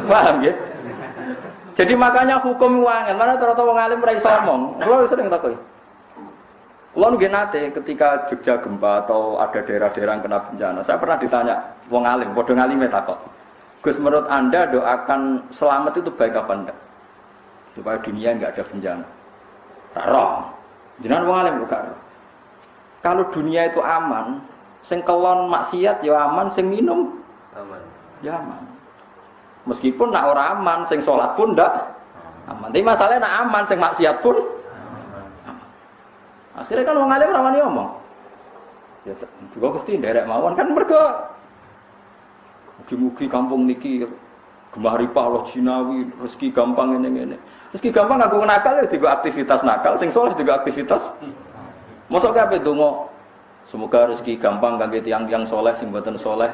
Paham ya? Jadi makanya hukum wangen, mana ternyata wong alim ora iso omong. Kulo sering takoki. Kulo nggih nate ketika Jogja gempa atau ada daerah-daerah yang kena bencana, saya pernah ditanya wong alim, padha ngalime takok. Gus, menurut Anda doakan selamat itu baik apa enggak? Supaya dunia enggak ada bencana. Raro. Jenengan wong alim kok. Kalau dunia itu aman, sing kelon maksiat ya aman, sing minum aman. Ya aman. Meskipun nak ora aman, sing sholat pun ndak aman. Tapi masalahnya nak aman, sing maksiat pun aman. Akhirnya kan wong alim ora wani omong. Ya juga Gusti nderek mawon kan mergo mugi-mugi kampung niki gemah ripah Allah jinawi, rezeki gampang ngene-ngene. Rezeki gampang nganggo nakal ya juga aktivitas nakal, sing saleh juga aktivitas. Mosok kabeh donga semoga rezeki gampang kangge tiyang-tiyang saleh sing mboten saleh.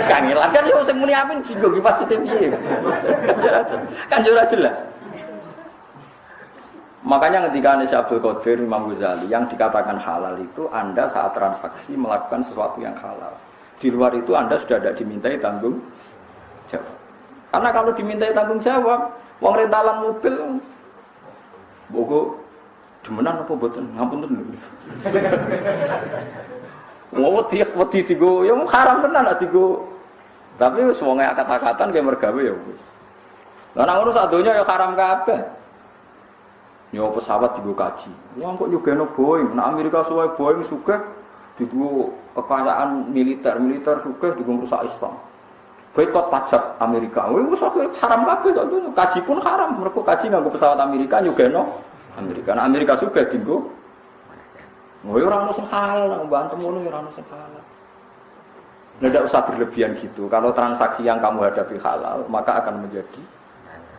Kangelan kan yo sing muni amin bingung iki maksudnya piye. Kan ora jelas. Makanya ketika Syekh Abdul Qadir Imam Ghazali yang dikatakan halal itu Anda saat transaksi melakukan sesuatu yang halal. Di luar itu Anda sudah tidak dimintai tanggung jawab. Karena kalau dimintai tanggung jawab, wong rentalan mobil bogo demenan apa mboten? Ngapunten lho. Wedi digo ya haram tenan nek digo. Tapi wis wong akad-akatan kaya mergawe ya wis. Lah nek ngono sak donya ya haram kabeh. Nyo pesawat digo kaji. Wong kok nyugeno Boeing, nek Amerika suwe Boeing sugih digo kekayaan militer sugih digo rusak Islam. Boikot pajak Amerika. Wis haram kabeh sak donya. Kaji pun haram. Mergo kaji nganggo pesawat Amerika nyugeno Amerika. Nah Amerika sugih digo ora ono sing halal, nang mbantem ngono ora ono sing halal. Tidak usah berlebihan gitu. Kalau transaksi yang kamu hadapi halal, maka akan menjadi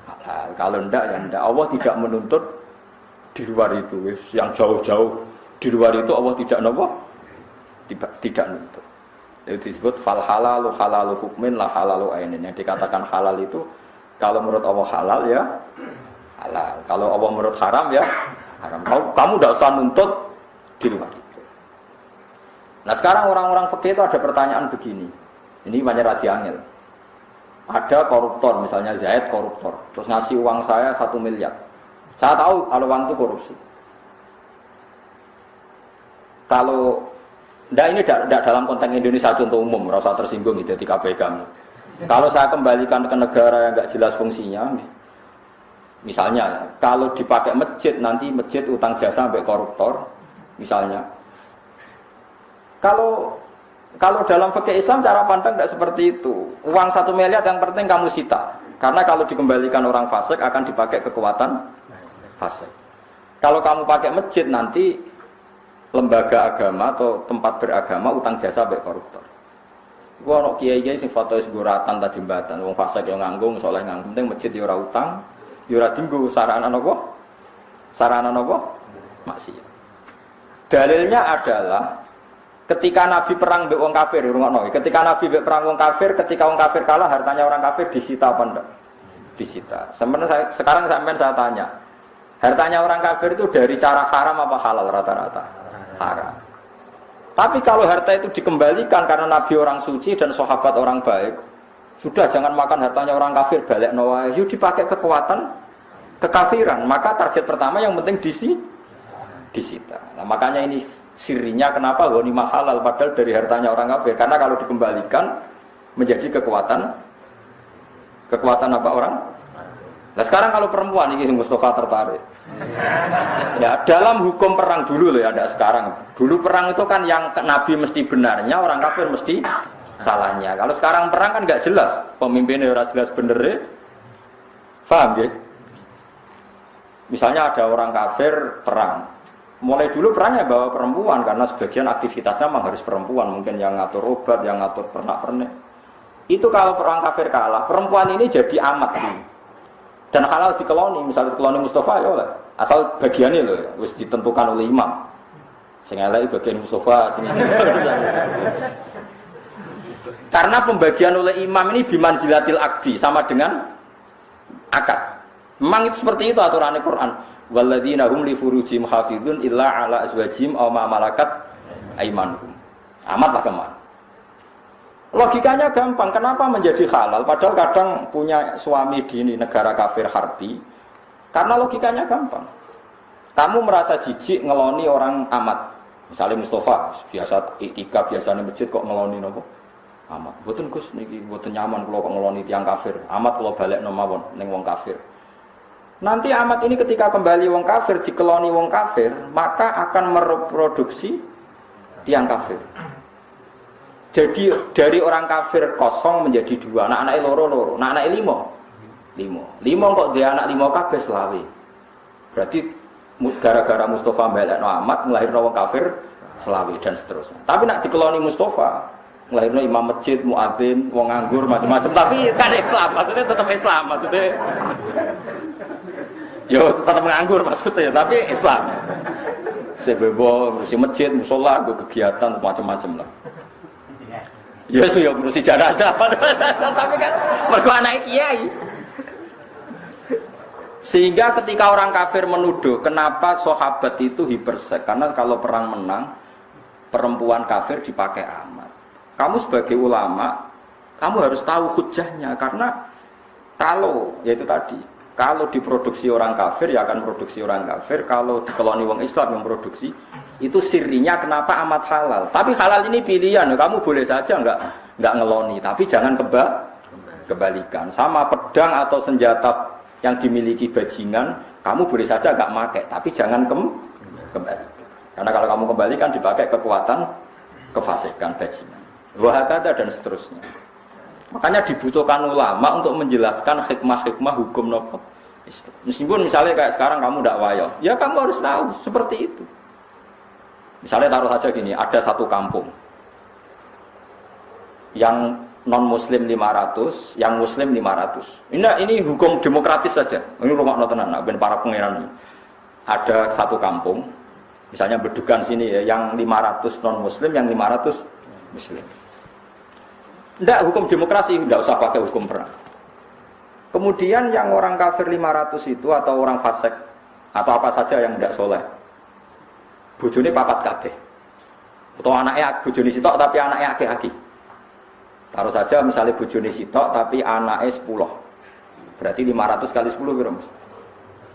halal. Kalau tidak, ya tidak. Allah tidak menuntut di luar itu. Yang jauh-jauh di luar itu Allah tidak nopo, tidak nuntut. Itu disebut fal halalu halalu hukmin la halalu ainin. Yang dikatakan halal itu kalau menurut Allah halal ya halal. Kalau Allah menurut haram ya haram. Kamu tidak usah nuntut di luar itu. Nah sekarang orang-orang fikih itu ada pertanyaan begini. Ini banyak radiangil. Ada koruptor, misalnya Zaid koruptor, terus ngasih uang saya 1 miliar. Saya tahu kalau uang itu korupsi. Kalau ini tidak dalam konteks Indonesia contoh umum, rasa tersinggung gitu di KPK. Kalau saya kembalikan ke negara yang nggak jelas fungsinya, misalnya kalau dipakai masjid nanti masjid utang jasa sampai koruptor. Misalnya, kalau dalam fikih Islam cara pandang tidak seperti itu. Uang 1 miliar yang penting kamu sita. Karena kalau dikembalikan orang fasik akan dipakai kekuatan fasik. Kalau kamu pakai masjid nanti lembaga agama atau tempat beragama utang jasa sampai koruptor. Gua ono kiai-kiai sing foto seguratan ta jembatan, wong fasik yang nganggung, soleh nganggung, penting masjid ya ora utang, ya ora dinggo sarana napa? Sarana napa? Maksiat. Dalilnya adalah ketika Nabi perang mbek wong kafir, rungokno. Ketika Nabi mbek perang wong kafir, ketika wong kafir kalah, hartanya orang kafir disita apa enggak? Disita. Sekarang sampean saya tanya, hartanya orang kafir itu dari cara haram apa halal rata-rata? Haram. Tapi kalau harta itu dikembalikan karena Nabi orang suci dan sahabat orang baik, sudah jangan makan hartanya orang kafir, balik nawa, yuk dipakai kekuatan kekafiran. Maka target pertama yang penting disita. Nah, makanya ini sirinya kenapa ghanimah halal padahal dari hartanya orang kafir. Karena kalau dikembalikan menjadi kekuatan apa orang? Nah sekarang kalau perempuan ini Mustafa tertarik. Ya dalam hukum perang dulu loh ya, ada sekarang. Dulu perang itu kan yang Nabi mesti benarnya, orang kafir mesti salahnya. Kalau sekarang perang kan nggak jelas, pemimpinnya ora jelas benernya. Paham ya? Misalnya ada orang kafir perang. Mulai dulu perangnya bawa perempuan karena sebagian aktivitasnya memang harus perempuan, mungkin yang ngatur obat, yang ngatur pernak-pernik. Itu kalau perang kafir kalah, perempuan ini jadi amat nih. Dan halal dikeloni, misalnya dikeloni Mustafa ya oleh. Asal bagiannya loh, harus ditentukan oleh imam. Sing elek bagian Mustafa, sing karena pembagian oleh imam ini bimanzilatil akdi sama dengan akad. Memang itu seperti itu aturan Al-Quran. Walladzina hum li furujihim hafizun illa ala azwajihim aw ma malakat aymanuhum. Amatlah keman. Logikanya gampang, kenapa menjadi halal? Padahal kadang punya suami di negara kafir harbi. Karena logikanya gampang. Kamu merasa jijik ngeloni orang amat. Misalnya Mustafa, biasa iktikaf, biasanya masjid kok ngeloni nopo? Amat. Mboten Gus niki mboten nyaman kalau kok ngeloni tiang kafir. Amat kalau balik mawon ning wong kafir. Nanti amat ini ketika kembali wong kafir, dikeloni wong kafir, maka akan mereproduksi tiang kafir. Jadi dari orang kafir kosong menjadi dua, anak-anak loro, anak-anak limo kok dia anak limo kabeh selawe. Berarti gara-gara Mustafa mbelekno amat nglahirno wong kafir selawe dan seterusnya. Tapi nak dikeloni Mustafa, nglahirno imam masjid, muadzin, wong nganggur macam-macam, tapi kan Islam, maksudnya tetap Islam, maksudnya yo tetap nganggur maksudnya, tapi Islam. Sebebo ngurusi masjid, musola, kegiatan macam-macam lah. Ya sudah ngurusi jenazah, tapi kan mergo anak kiai. Sehingga ketika orang kafir menuduh, kenapa sahabat itu hipersek? Karena kalau perang menang, perempuan kafir dipakai amat. Kamu sebagai ulama, kamu harus tahu hujahnya. Karena kalau, yaitu tadi, kalau diproduksi orang kafir, ya akan produksi orang kafir. Kalau dikeloni wong Islam yang produksi, itu sirinya kenapa amat halal. Tapi halal ini pilihan, kamu boleh saja enggak ngeloni, tapi jangan kebalikan. Sama pedang atau senjata yang dimiliki bajingan, kamu boleh saja enggak pakai, tapi jangan kembali. Karena kalau kamu kembalikan dipakai kekuatan kefasikan bajingan. Wahakata dan seterusnya. Makanya dibutuhkan ulama untuk menjelaskan hikmah-hikmah hukum nopo Islam. Meskipun misalnya kayak sekarang kamu tidak wayo, ya kamu harus tahu seperti itu. Misalnya taruh saja gini, ada satu kampung yang non muslim 500, yang muslim 500. Ini hukum demokratis saja. Ini rumah notenan, ben para pangeran ini. Ada satu kampung, misalnya Bedugan sini ya, yang 500 non muslim, yang 500 muslim. Tidak hukum demokrasi, tidak usah pakai hukum perang. Kemudian yang orang kafir 500 itu atau orang fasik atau apa saja yang tidak soleh, bojone papat kabeh. Atau anaknya bojone sitok tapi anaknya akeh-akeh. Taruh saja misalnya bojone sitok tapi anaknya 10. Berarti 500 kali 10 piro, Mas?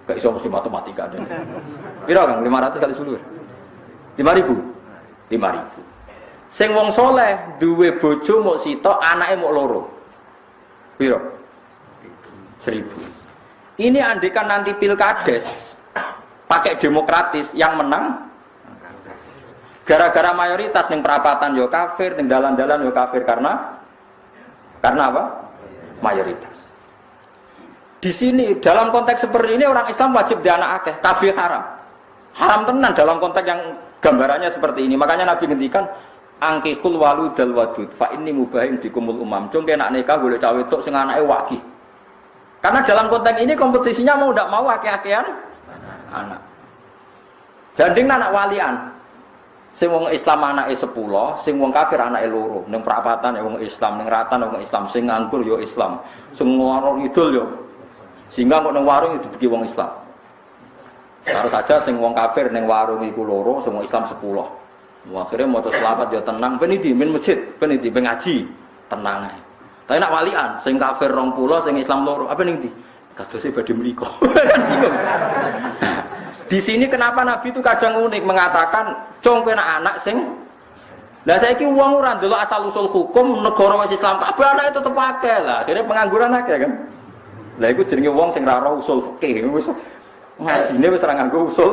Gak iso mesti matematika den. Piro Kang 500 kali 10? 5.000. 5.000. Sing wong soleh duwe bojo mok sitok, anake mok loro. Piro? 1.000. Ini andekan nanti pilkades pakai demokratis yang menang gara-gara mayoritas ning perapatan yo kafir, ning dalan-dalan yo kafir karena apa? Mayoritas. Di sini dalam konteks seperti ini orang Islam wajib di anak akeh, kafir haram. Haram tenan dalam konteks yang gambarannya seperti ini. Makanya Nabi ngendikan angkihul waludal wadud fa inni mubahin bikumul umam. Cung kena nikah boleh cawe wedok sing anake waki. Karena dalam konteks ini kompetisinya mau ndak mau akeh-akehan anak. Janding anak walian. Sing wong Islam anake 10, sing wong kafir anake loro. Ning perapatan ya wong Islam, ning ratan wong Islam, sing nganggur ya Islam, sing warung idul ya. Sehingga kok ning warung itu dibagi wong Islam. Harus saja sing wong kafir ning warung iku loro, sing wong Islam 10. Akhirnya mau selawat ya tenang, ben iki men masjid, ben iki ben ngaji, tenang ae. Tapi nak walian, sing kafir 20, sing Islam loro, apa ning ndi? Kadose badhe mriko. Bingung. Di sini kenapa Nabi itu kadang unik mengatakan, "Cung kena anak sing." Lah saiki wong ora ndelok asal usul hukum negara wis Islam, kabeh anake tetep akeh lah. Akhirnya pengangguran akeh kan. Lah iku jenenge wong sing ra ro usul fikih, wis ngajine wis ora nganggo usul.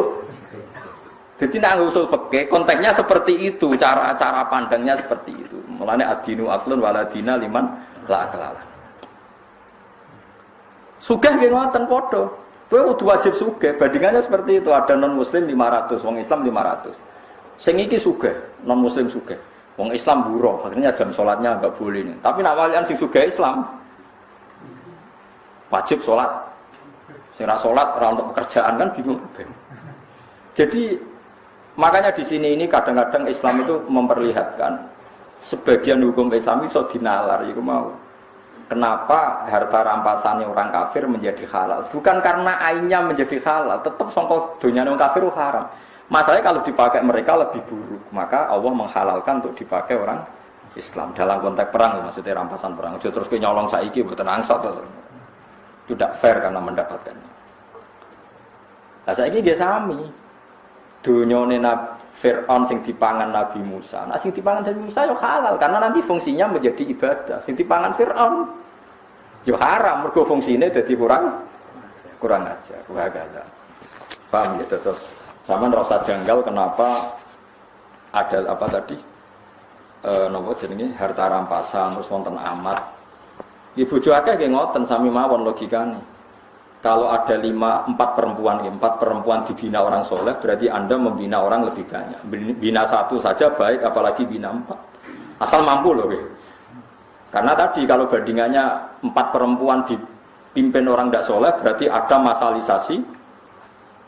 Jadi nak usul fikih konteksnya seperti itu, cara pandangnya seperti itu. Mulane adinu aklun waladina liman la aklala. Sugih nggih ngoten padha. Kowe kudu wajib sugih, bandingannya seperti itu. Ada non muslim 500, wong Islam 500. Sing iki sugih, non muslim sugih. Wong Islam buruh, akhirnya jam salatnya enggak boleh nih. Tapi nak walian sing sugih Islam wajib salat. Sing ra salat ora untuk pekerjaan kan bingung. Jadi makanya di sini ini kadang-kadang Islam itu memperlihatkan sebagian hukum Islam itu dinalar, itu mau. Kenapa harta rampasannya orang kafir menjadi halal? Bukan karena ainnya menjadi halal, tetap sangka dunia orang kafir itu haram. Masalahnya kalau dipakai mereka lebih buruk, maka Allah menghalalkan untuk dipakai orang Islam dalam konteks perang, maksudnya rampasan perang. Terus ke nyolong saiki mboten angsot to. Itu tidak fair karena mendapatkannya. Lah saiki nggih sami. Dunyane Fir'aun sing dipangan Nabi Musa. Nah sing dipangan Nabi Musa yo halal karena nanti fungsinya menjadi ibadah. Sing dipangan Fir'aun yo haram mergo fungsine dadi kurang ajar. Wagala. Paham gitu terus. Sama rasa janggal kenapa ada apa tadi? Napa jenenge harta rampasan terus wonten amat. Ibu bojo akeh nggih ngoten sami mawon logikane. Kalau ada 4 perempuan dibina orang soleh, berarti Anda membina orang lebih banyak. Bina 1 saja baik, apalagi bina 4. Asal mampu loh. Karena tadi kalau bandingannya 4 perempuan dipimpin orang tidak soleh, berarti ada masalisasi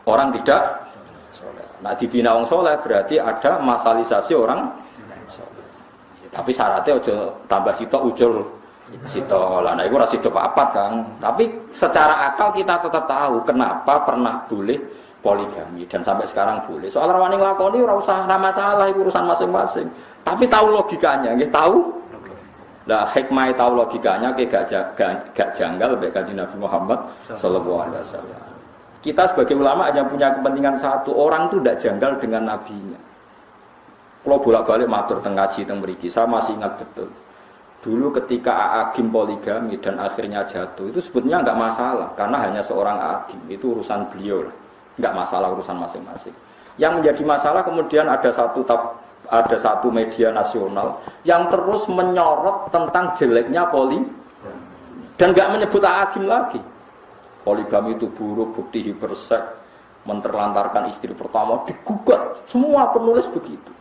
orang tidak soleh. Nah dibina orang soleh, berarti ada masalisasi orang soleh. Tapi syaratnya aja tambah sitok ujul. Sito lah, nah itu rasido papat kan. Tapi secara akal kita tetap tahu kenapa pernah boleh poligami dan sampai sekarang boleh. Soal rawani nglakoni ora usah masalah, itu urusan masing-masing. Tapi tahu logikanya, nggih tahu. Lah hikmah tahu logikanya gak janggal baik kanjeng Nabi Muhammad sallallahu alaihi wasallam. Kita sebagai ulama hanya punya kepentingan satu, orang itu tidak janggal dengan nabinya. Kalau bolak-balik matur teng ngaji teng mriki, saya masih ingat betul. Dulu ketika A'agim poligami dan akhirnya jatuh, itu sebetulnya enggak masalah karena hanya seorang A'agim, itu urusan beliau, enggak masalah urusan masing-masing. Yang menjadi masalah kemudian ada satu media nasional yang terus menyorot tentang jeleknya dan enggak menyebut A'agim lagi. Poligami itu buruk, bukti hiperseks, menterlantarkan istri pertama, digugat, semua penulis begitu.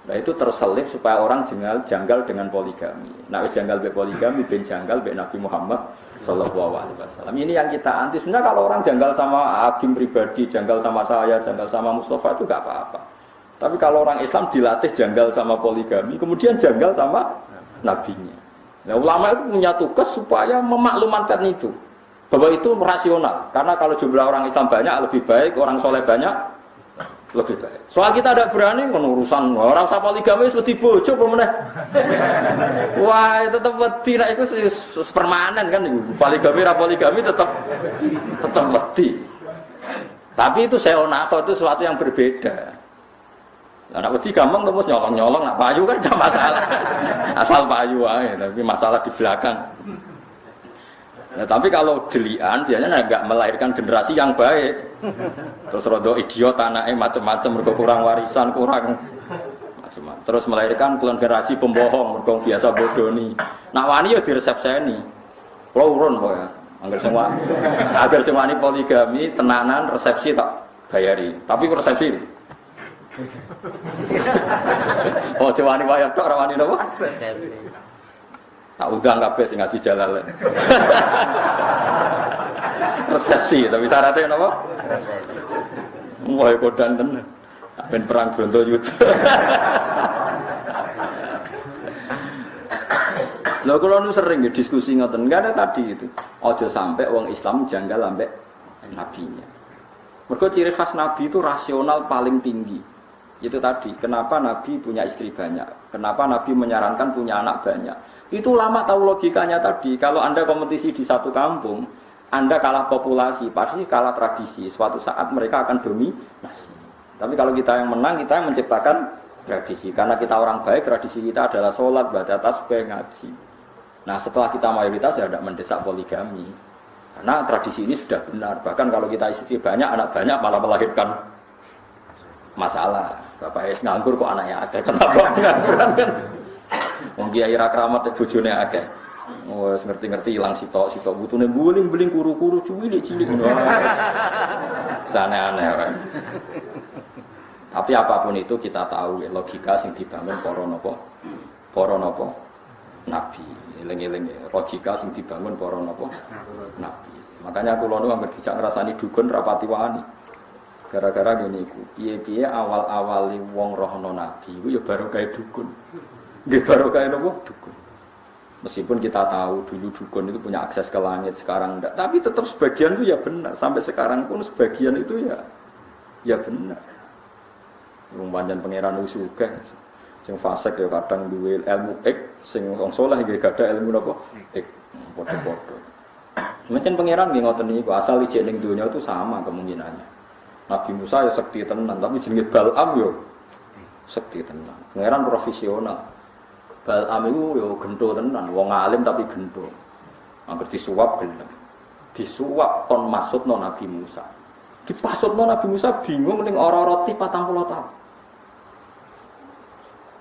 Nah itu terselip supaya orang janggal dengan poligami. Nah janggal be poligami, ben janggal be Nabi Muhammad sallallahu alaihi wasallam. Ini yang kita anti. Sebenarnya kalau orang janggal sama hakim pribadi, janggal sama saya, janggal sama Mustafa itu enggak apa-apa. Tapi kalau orang Islam dilatih janggal sama poligami, kemudian janggal sama nabinya. Nah ulama itu punya tugas supaya memaklumatkan itu. Bahwa itu rasional. Karena kalau jumlah orang Islam banyak lebih baik, orang soleh banyak lebih baik. Soal kita tidak berani urusan orang usah poligami wis wedi bojo apa meneh. Wah, tetep wedi nek iku permanen kan niku. Poligami tetep wedi. Tapi itu seonako itu sesuatu yang berbeda. Anak wedi gampang terus nyolong-nyolong nak payu kan enggak masalah. Asal payu ae, tapi masalah di belakang. Nah, tapi kalau delian biasanya enggak melahirkan generasi yang baik. Terus rodo idiot anaknya macam-macam, mergo kurang warisan, kurang macam-macam. Terus melahirkan generasi pembohong, mergo biasa bodoni. Nak wani ya diresepseni. Kulo urun pokoke. Angger sing wani poligami tenanan resepsi tak bayari. Tapi ku resepsi. Oh, wani wayah tok ora wani napa? Tak undang kabeh sing ngaji Jalal. Resepsi, tapi syaratnya napa? Wah, kodan tenan. Ben perang Brontoyuda. Lha kula nu sering ya diskusi ngoten. Enggak ada tadi itu. Aja sampai wong Islam janggal ambek nabinya. Mergo ciri khas nabi itu rasional paling tinggi. Itu tadi, kenapa nabi punya istri banyak? Kenapa nabi menyarankan punya anak banyak? Itu ulama tahu logikanya tadi. Kalau Anda kompetisi di satu kampung, Anda kalah populasi, pasti kalah tradisi. Suatu saat mereka akan dominasi. Tapi kalau kita yang menang, kita yang menciptakan tradisi. Karena kita orang baik, tradisi kita adalah sholat, baca tasbih, ngaji. Nah setelah kita mayoritas ya tidak mendesak poligami. Karena tradisi ini sudah benar. Bahkan kalau kita istri banyak, anak banyak malah melahirkan masalah. Bapak es nganggur kok anaknya ada. Kenapa ngangguran kan? Wong kiai ra kramat bojone akeh. Wes ngerti-ngerti ilang sitok butune buling-buling kuru-kuru cilik-cilik ngono. Aneh-aneh kan. Tapi apapun itu kita tahu ya logika sing dibangun para napa? Nabi. Eling-eling logika sing dibangun para napa? Nabi. Makanya kula nu anggere dijak ngrasani dukun rapati wani. Gara-gara ngene iku. Piye-piye awal-awali wong rohno nabi iku ya barokah dukun. Nggih barokah napa? Dukun. Meskipun kita tahu dulu dukun itu punya akses ke langit, sekarang enggak. Tapi tetap sebagian itu ya benar. Sampai sekarang pun sebagian itu ya benar. Wong pancen pangeran usugih. Sing fasik ya kadang duwe ilmu sing wong saleh nggih gadah ilmu napa? Padha-padha. Mungkin pangeran nggih ngoten niku, asal ijek ning donya itu sama kemungkinannya. Nabi Musa ya sekti tenan, tapi jenenge Bal'am yo sekti tenan. Pangeran profesional. Bal'am iku yo gento tenan, wong alim tapi gento. Angger disuwap gelem. Disuwap kon maksudno Nabi Musa. Dipasutno Nabi Musa bingung ning ora-ora 40 tahun.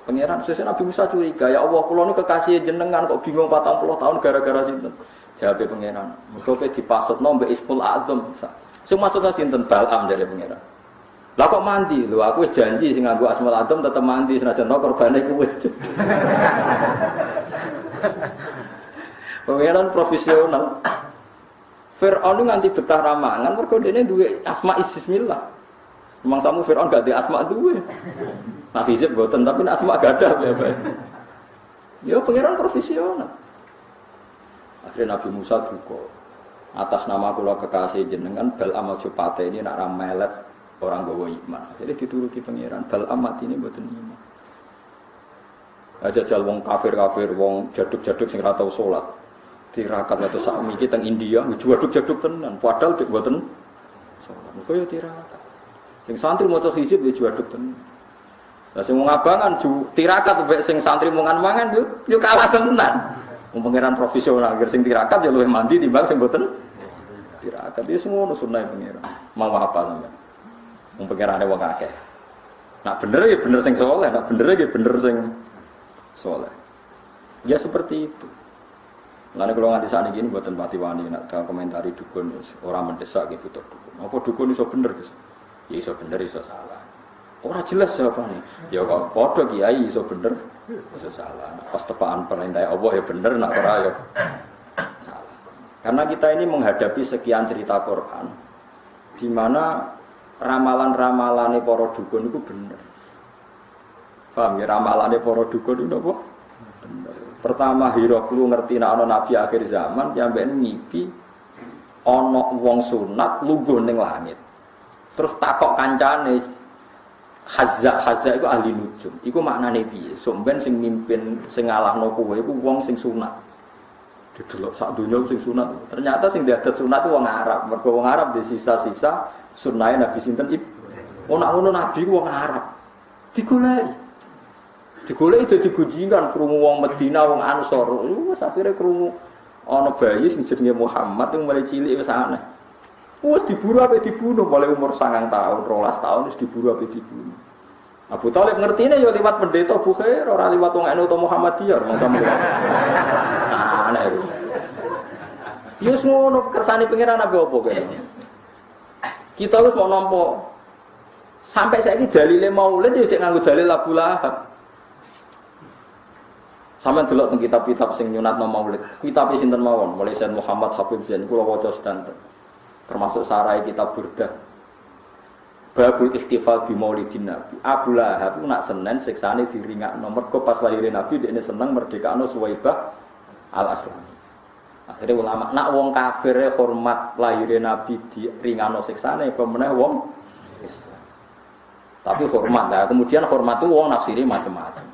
Pangeran sesuk Nabi Musa curiga, ya Allah kula niku kekasih jenengan kok bingung 40 tahun gara-gara sinten? Jawabe pangeran, mergo kowe dipasutno mbek Isful A'zam. Sing maksudna sinten Bal'am jare pangeran. Lah kok mandi? Lho aku wis janji sing nganggo Asmaul A'zam tetep mandi senajan korbane kuwe. Pangeran profesional. Fir'aun nganti betah ramangan mergo dene duwe asma bismillah. Mangsamu Fir'aun gak duwe asma duwe. Nabi Hizib mboten tapi asma gak ada bae-bae. Ya pangeran profesional. Akhirnya Nabi Musa duka. Atas nama kula kekasih jenengan Bal'am aja pateni nek ra melet orang gawa iman. Jadi dituruti pangeran Bal'am matine mboten iman. Aja jal wong kafir-kafir, wong jaduk-jaduk sing ora tau salat. Tirakat atau sakmiki teng India jaduk-jaduk tenan, padahal dik mboten salat. Kok ya tirakat. Sing santri maca hizib ya jaduk tenan. Lah sing wong abangan tirakat mbek sing santri mangan-mangan yo kalah tenan. Wong pangeran profesional agar sing tirakat ya luwih mandi timbang sing mboten tirakat. Wis ngono sunah pangeran. Mau apa sampean? Wong pangerane wong akeh. Nak bener ya bener sing saleh, nak bener ya bener sing saleh. Ya seperti itu. Lalu kalau nganti saat ini buatan pati wani nak komentari dukun orang mendesak gitu dukun. Apa dukun iso bener guys? Ya iso bener iso salah. Orang jelas jawabannya. Ya kalau podo kiai iso bener iso salah. Nah, pas tepaan perintah Allah ya bener nak ora ya salah. Karena kita ini menghadapi sekian cerita Quran di mana ramalan-ramalane para dukun itu bener. Paham ya ramalane para dukun itu apa? Bener. Pertama Hiroklu ngerti nek ana nabi akhir zaman piyambake ngipi ana wong sunat lungguh ning langit. Terus takok kancane Hazza iku ahli nujum. Iku maknane piye? Somben sing mimpin sing ngalahno kowe iku wong sing sunat. Didelok sak donya sing sunat. Ternyata sing diadat sunat wong Arab. Mergo wong Arab di sisa-sisa sunahe Nabi sinten Ibrahim. Ono ngono nabi wong Arab. Digoleki dadi gunjingan krungu wong Medina, wong Ansor. Wis akhire krungu ana bayi sing jenenge Muhammad sing mulai cilik wis aneh. Wis diburu ape dibunuh mulai umur 9 tahun, 12 tahun wis diburu ape dibunuh. Abu Thalib ngertine ya liwat pendeta Bukhair, ora liwat wong NU atau Muhammadiyah, wong sampeyan. Aneh iku. Ya wis ngono kersane pangeran ape opo kene. Kita wis mau nampa sampai saiki dalile maulid ya cek nganggo dalil Abu Lahab. Sampeyan delok teng kitab-kitab sing nyunatno maulid. Kitab sinten mawon, mulai Sayyid Muhammad Habib Zain kula waca sedanten. Termasuk sarai kitab Burdah. Babul Ikhtifal bi Maulidin Nabi. Abu Lahab ku nak Senin siksane diringakno mergo pas lahir Nabi dekne seneng merdekakno Suwaibah Al-Aslami. Akhire ulama nak wong kafir hormat lahir Nabi diringakno siksane pemeneh wong Islam. Tapi hormat lah, kemudian hormat itu wong nafsiri macam-macam.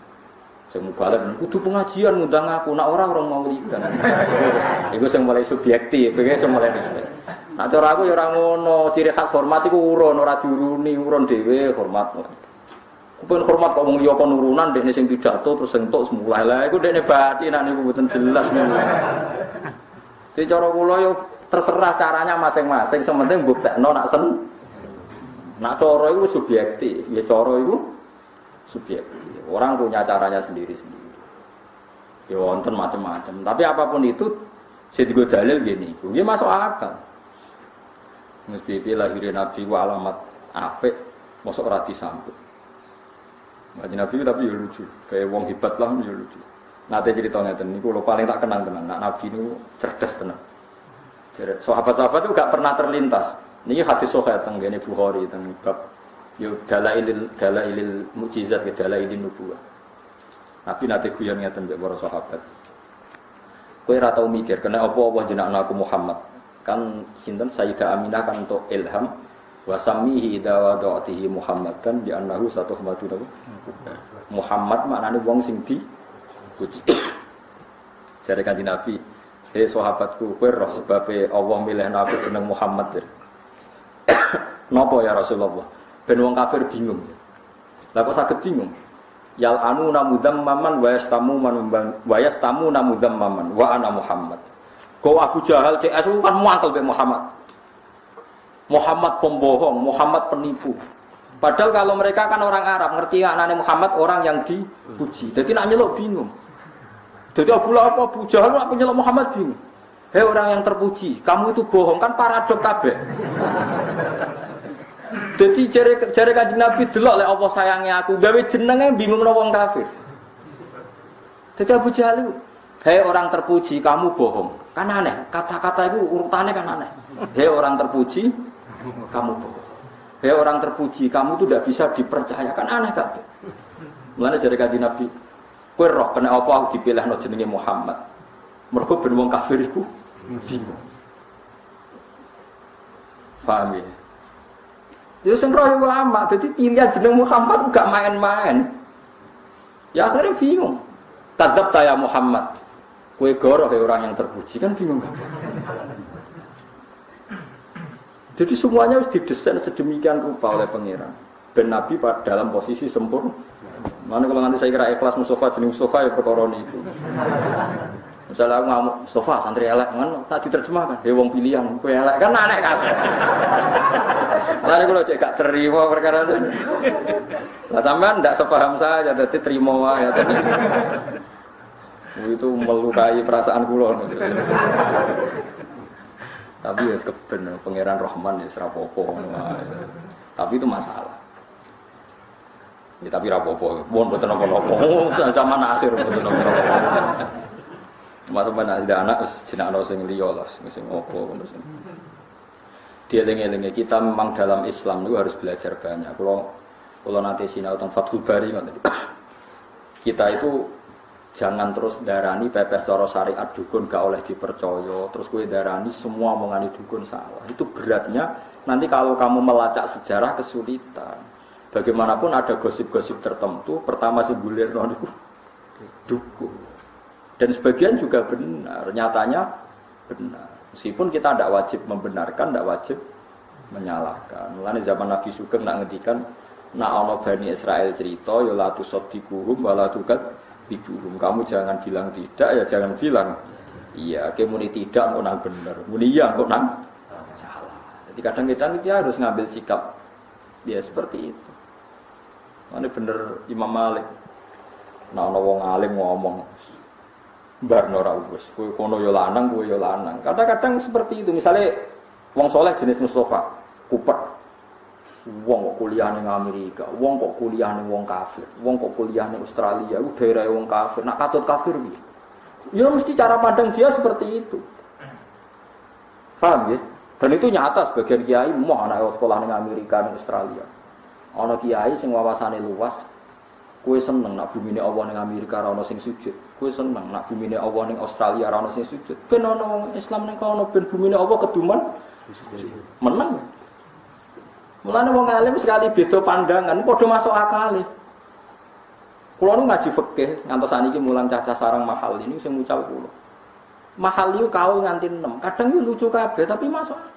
Sing mubalek kudu pengajian ngundang aku, nak orang maulidan. Iku sing mulai subjektif, iki sing mulai. Nak cara aku ya ora ngono, ciri khas hormat iku urun, ora diuruni, urun dhewe hormat. Kupen hormat kok wong liya kon urunan dekne sing pidato terus entuk semulai. Lah iku dekne bathi nak niku mboten jelas niku. Dadi cara kula yo terserah caranya masing-masing, sing penting mbuktekno nak sen. Nak cara iku subjektif, ya cara iku subjektif. Orang punya caranya sendiri-sendiri. Ya wonten macam-macam. Tapi apapun itu, saya digo dalil gini. Dia masuk akal. Mesti lahirin Nabi wa alamat apik, masuk rati sambut. Ngaji Nabi tapi ya lucu. Kayak wong hebat lah ya lucu. Nate cerita ngeten niku lho paling tak kenang tenan. Nak Nabi niku cerdas tenan. Sahabat-sahabat itu gak pernah terlintas. Niki hadis sahih teng ngene Bukhari teng bab yo dalailil mukjizat ke dalailin nubuwah. Nabi nate guyon ngeten mbek para sahabat. Kowe ora tau mikir kena apa jenengan aku Muhammad. Kan sinten Sayyidah Aminah kan untuk ilham Wa sammihi idza wada'tihi Muhammadan di annahu satuhmatun Muhammad maknane wong sing dipuji. Jare Kanjeng Nabi, sahabatku kowe roh sebabe Allah milih aku jeneng Muhammad. Napa ya Rasulullah? Ben wong kafir bingung. Lah kok saged bingung? Yal anu namudammaman wa yastamu namudammaman wa ana Muhammad. Kau Abu Jahal CS kan muangkel be Muhammad. Muhammad pembohong, Muhammad penipu. Padahal kalau mereka kan orang Arab, ngerti anane Muhammad orang yang dipuji. Jadi nak nyeluk bingung. Jadi Abu Jahal nak nyeluk Muhammad bingung. Hei orang yang terpuji, kamu itu bohong, kan paradok kabeh. Jadi jare Kanjeng Nabi delok lek apa sayange aku, gawe jenenge bingung wong kafir. Jadi Abu Jahal, hei orang terpuji, kamu bohong. Kan aneh, kata-kata itu urutannya kan aneh. Hei orang terpuji, kamu bohong. Hei orang terpuji, kamu itu tidak bisa dipercaya, kan aneh kabeh. Mulane jare Kanjeng Nabi, kowe roh kena apa aku dipilihno jenenge Muhammad. Mergo ben wong kafir iku bingung. Paham ya? Ya sing roh ulama, dadi pilihan jeneng Muhammad gak main-main. Ya akhirnya bingung. Tadzab ya Muhammad. Kowe goroh ya orang yang terpuji, kan bingung kan? Jadi semuanya harus didesain sedemikian rupa oleh pangeran. Ben Nabi dalam posisi sempurna. Mana kalau nanti saya kira ikhlas Mustafa jenis Mustafa ya perkara niku. Misalnya aku ngamuk Mustafa santri elek kan tak diterjemahkan. He wong pilihan kowe elek kan aneh kabeh. Lare kula cek gak terima perkara itu. Lah sampean ndak sepaham saja dadi terima wae ya tadi. Itu melukai perasaan kula. Tapi ya keben pangeran Rahman ya serapopo. Tapi itu masalah. Ya tapi rapopo. Mohon mboten napa-napa. Zaman akhir mboten napa-napa. Masuk mana ada anak jenakno sing liya lah sing opo ngono sing. Dia dengar-dengar kita memang dalam Islam itu harus belajar banyak. Kalau nanti sinau tentang Fathul Bari kita itu jangan terus darani pepes cara syariat dukun gak oleh dipercaya. Terus kue darani semua mengani dukun salah. Itu beratnya nanti kalau kamu melacak sejarah kesulitan. Bagaimanapun ada gosip-gosip tertentu. Pertama si bulir itu dukun. Dan sebagian juga benar. Nyatanya benar. Meskipun kita tidak wajib membenarkan, tidak wajib menyalahkan. Mulane zaman Nabi Sugeng nak ngendikan nak ana Bani Israel cerita ya la tusaddiquhum wa la tukadzibuhum. Kamu jangan bilang tidak ya jangan bilang iya. Muni tidak kok nang bener. Muni iya kok nang salah. Jadi kadang-kadang kita harus ngambil sikap dia seperti itu. Mana bener Imam Malik. Nak ana wong alim ngomong barno ra wis kowe kono ya lanang kowe ya lanang. Kadang-kadang seperti itu. Misalnya wong soleh jenis Mustafa, kupet. Wong kok kuliah ning Amerika, wong kok kuliah ning wong kafir, wong kok kuliah ning Australia, ku daerah wong kafir. Nak katut kafir piye? Ya mesti cara pandang dia seperti itu. Paham ya? Dan itu nyata sebagian kiai mau anak sekolah ning Amerika ning Australia. Ana kiai sing wawasane luas. Kowe seneng nak bumine Allah ning Amerika ora ono sing sujud. Kowe seneng nak bumine Allah ning Australia ora ono sing sujud. Ben ono Islam ning kono ben bumine Allah keduman menang. Mulane wong alim sekali beda pandangan padha masuk akal. Kulo nu ngaji fikih ngantos saniki mulang cacah sarang mahal ini sing mucal kulo. Mahal yo kaul nganti 6. Kadang yo lucu kabeh tapi masuk akal.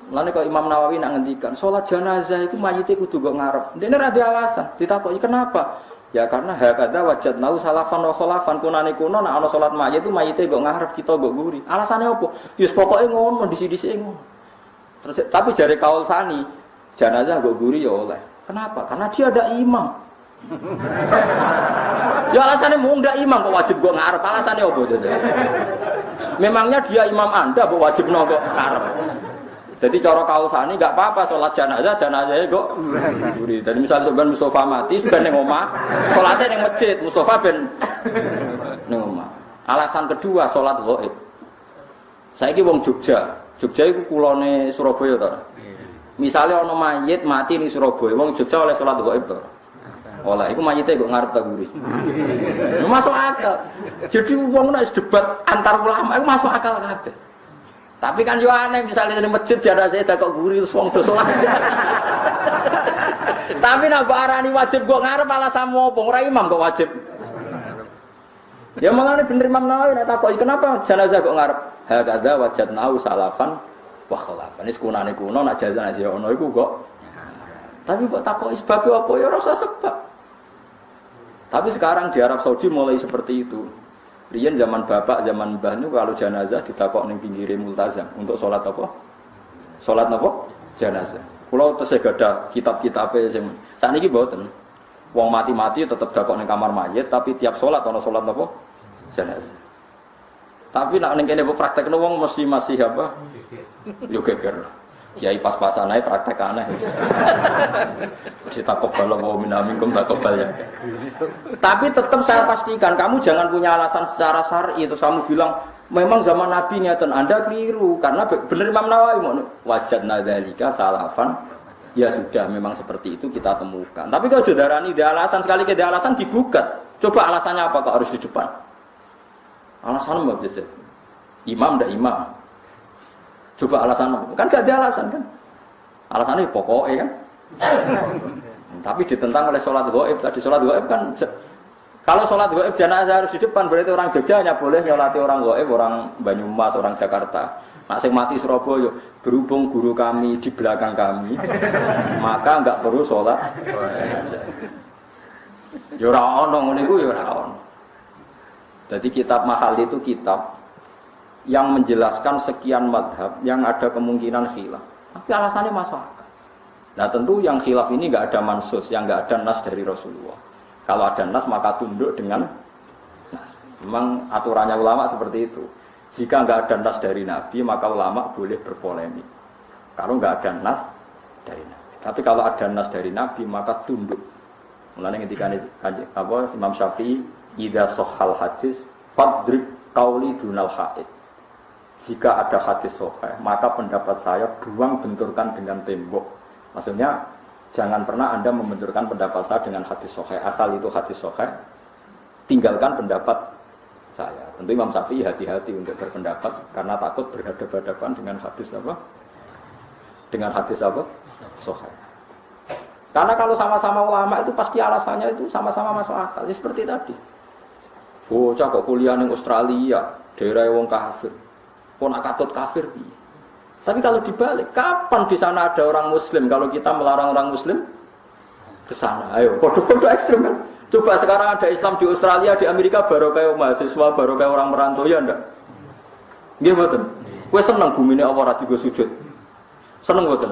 Mulane kok Imam Nawawi nak ngendikan salat jenazah itu mayite kudu kok ngarep. Dene ra ada alasan. Ditakoki kenapa? Ya karena hakadha wajadnau salafan wa khalafan kunane kuno nek ana salat mayit itu mayite kok ngarep kita kok guri. Alasane opo? Ya pokoke ngono disi-disi ngono. Terus tapi jare kaul sani jenazah kok guri ya oleh. Kenapa? Karena dia ada imam. Ya alasannya mau ndak imam kok wajib kok ngarep. Alasannya opo jadi? Memangnya dia imam Anda kok wajib kok ngarep. Jadi cara kausani enggak apa-apa salat jenazah kok guri. Dan misalnya sebenarnya Mustafa mati sudah ning omah, salatnya ning masjid, Mustafa ben ning omah. Alasan kedua salat ghaib. Saiki wong Jogja iku kulone Surabaya to. Misalnya ana mayit mati ning Surabaya, wong Jogja oleh salat ghaib to. Oleh iku mayite kok ngarep ta guri. Masuk akal. Jadi wong nek debat antar ulama iku masuk akal kabeh. Tapi kan yo aneh misalnya di masjid jenazah kok guri terus wong do salat. Tapi nak arani wajib kok ngarep alasan apa ora imam kok wajib. Ya malah bener Imam Nawawi nek takoki kenapa jenazah kok ngarep? Hakadza wajadnahu salafan wa khalafan. Wis kunane kuno nak jenazah ono iku kok. Tapi kok takoki sebab apa ya ora usah sebab. Tapi sekarang di Arab Saudi mulai seperti itu. Riyen zaman bapak, zaman mbah niku kalau jenazah ditakok ning pinggire multazam untuk salat apa? Salat apa? Jenazah. Kula tesih gadah kitab-kitabe sing sakniki mboten. Wong mati-mati tetap dakok ning kamar mayit, tapi tiap salat ana salat apa? Jenazah. Tapi nek ning kene praktekno wong mesti masih apa? Yo geger. Kiai pas-pasan ae praktek aneh. Mesti takok balo mau minamikum takok ya. Tapi tetap saya pastikan kamu jangan punya alasan secara syar'i itu kamu bilang memang zaman Nabi ngeten Anda keliru karena bener Imam Nawawi wajadna dzalika salafan. Ya sudah, memang seperti itu kita temukan. Tapi kalau saudarani ada alasan sekali ke alasan digugat. Coba alasannya apa kok harus di depan? Alasannya apa sih? Imam ndak imam. Coba alasannya, kan gak ada alasan kan? Alasannya pokoknya kan. Tapi ditentang oleh sholat gaib. Tadi sholat gaib kan, kalau sholat gaib jenazah harus di depan, berarti orang Jogja hanya boleh nyolati orang gaib, orang Banyumas, orang Jakarta. Nak sing mati Surabaya, berhubung guru kami di belakang kami, maka enggak perlu sholat. Ya ora ono ngene iku ya ora ono. Jadi kitab mahal itu kitab yang menjelaskan sekian madhab yang ada kemungkinan khilaf. Tapi alasannya masuk akal. Nah tentu yang khilaf ini enggak ada mansus, yang enggak ada nas dari Rasulullah. Kalau ada nas maka tunduk dengan nas. Memang aturannya ulama seperti itu. Jika enggak ada nas dari Nabi, maka ulama boleh berpolemik. Kalau enggak ada nas dari Nabi. Tapi kalau ada nas dari Nabi, maka tunduk. Mulanya ketika Imam Syafi'i, idza shahhal hadis fadrib qauli dunal haid. Jika ada hadis sahih, maka pendapat saya buang benturkan dengan tembok. Maksudnya jangan pernah Anda membenturkan pendapat saya dengan hadis sahih. Asal itu hadis sahih, tinggalkan pendapat saya. Tentu Imam Syafi'i hati-hati untuk berpendapat karena takut berhadapan-hadapan dengan hadis apa? Dengan hadis apa? Sahih. Karena kalau sama-sama ulama itu pasti alasannya itu sama-sama masuk akal. Seperti tadi. Bocah kok kuliah di Australia, daerah wong kafir. Kok nak katut kafir piye? Tapi kalau dibalik, kapan di sana ada orang muslim kalau kita melarang orang muslim ke sana? Ayo, podo-podo ekstrem kan? Coba sekarang ada Islam di Australia, di Amerika baru kayak mahasiswa, baru kayak orang merantau ya ndak? Nggih mboten. Kowe seneng bumine apa ora digo sujud? Seneng mboten?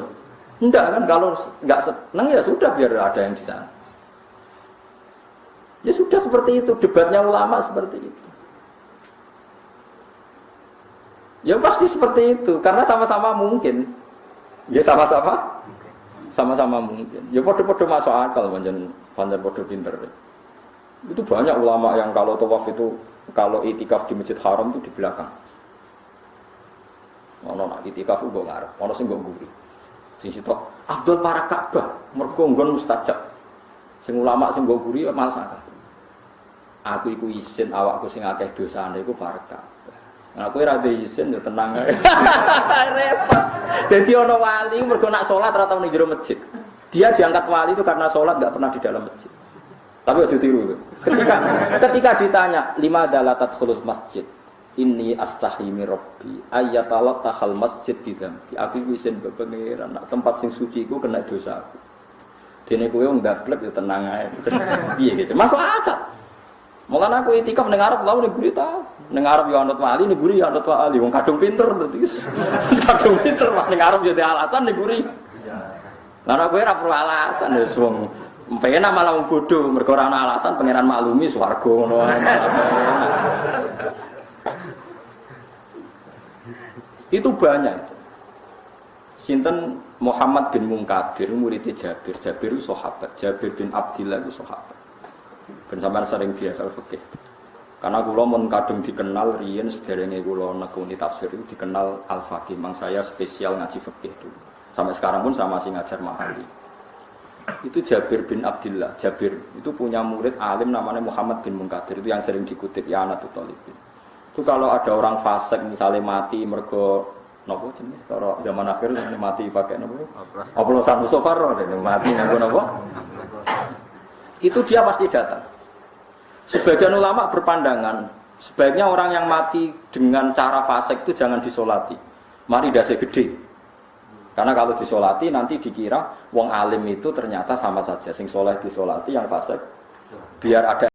Ndak kan, kalau enggak seneng ya sudah biar ada yang di sana. Ya sudah seperti itu, debatnya ulama seperti itu. Ya pasti seperti itu, karena sama-sama mungkin. Ya sama-sama mungkin. Ya podo-podo masuk akal panjen podo pinter. Itu banyak ulama yang kalau tawaf itu, kalau itikaf di Masjid Haram itu di belakang. Ono nak itikaf ugo ngarep, ono sing nggo nguri. Sing sitok Abdul para Ka'bah, mergo nggon mustajab. Sing ulama sing nggo nguri malas akal. Aku iku isin awakku sing akeh dosane iku para Ka'bah. Nah, aku ora izin yo tenang ae. Repot. Dadi ana wali mergo nak salat ora tau ning jero masjid. Dia diangkat wali itu karena salat enggak pernah di dalam masjid. Tapi aja tiru. Ketika ditanya, "Lima dalatat khulus masjid?" Inni astahi min rabbi ayatalat tahal masjid bidzambi. Aku izin mbek pangeran nak tempat sing suci iku kena dosa aku. Dene kowe wong ndablek yo tenang ae. Piye gitu. Masuk akal. Mulane aku itikaf ning arep lha ning guri ta. Ning arep yo anut wali, ning guri yo anut wali. Wong kadung pinter dadi. Kadung pinter mas ning arep yo di alasan ning guri. Lah nek kowe ora perlu alasan wis wong penak malah wong bodho mergo ora ana alasan pangeran maklumi swarga ngono. Itu banyak. Sinten Muhammad bin Munkadir murid Jabir. Jabir itu sahabat. Jabir bin Abdillah itu sahabat. Ben sampean sering biasa fikih. Karena kula mun kadung dikenal riyen sederenge kula nekuni tafsir itu dikenal Al-Faqih. Mang saya spesial ngaji fikih dulu. Sampai sekarang pun sama masih ngajar Mahali. Itu Jabir bin Abdillah. Jabir itu punya murid alim namanya Muhammad bin Munkadir. Itu yang sering dikutip ya Anatut Talibin. Itu kalau ada orang fasik misalnya mati mergo nopo jenis cara zaman akhir mati pakai nopo oplosan Mustafa mati nanggo nopo itu dia pasti datang. Sebagian ulama berpandangan sebaiknya orang yang mati dengan cara fasik itu jangan disolati, mari dasi gede, karena kalau disolati nanti dikira wong alim itu ternyata sama saja, sing soleh disolati yang fasik biar ada